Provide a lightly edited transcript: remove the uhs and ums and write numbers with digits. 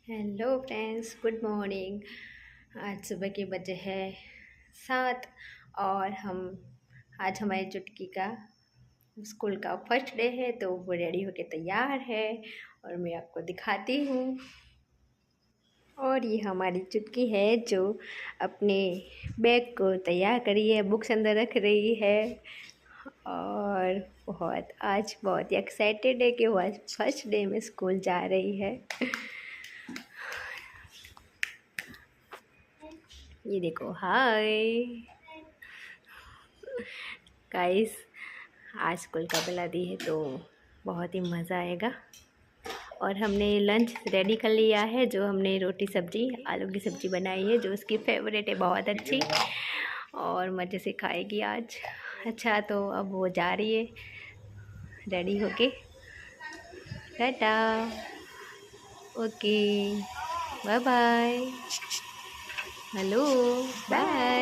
Hello friends, good morning. आज सुबह के बजे है 7 और हम आज हमारी चुटकी का स्कूल का फर्स्ट डे है, तो वो रेडी होके तैयार है और मैं आपको दिखाती हूँ। और ये हमारी चुटकी है जो अपने बैग को तैयार करी है, बुक्स अंदर रख रही है और आज बहुत ही एक्साइटेड है कि वो आज फर्स्ट डे में स्कूल जा रही है। ये देखो, हाय गाइस। आज स्कूल का बुला दी है तो बहुत ही मज़ा आएगा। और हमने लंच रेडी कर लिया है, जो हमने रोटी सब्जी आलू की सब्ज़ी बनाई है, जो उसकी फेवरेट है, बहुत अच्छी और मज़े से खाएगी आज। अच्छा, तो अब वो जा रही है रेडी होके। Tata, okay, bye bye, hello, bye.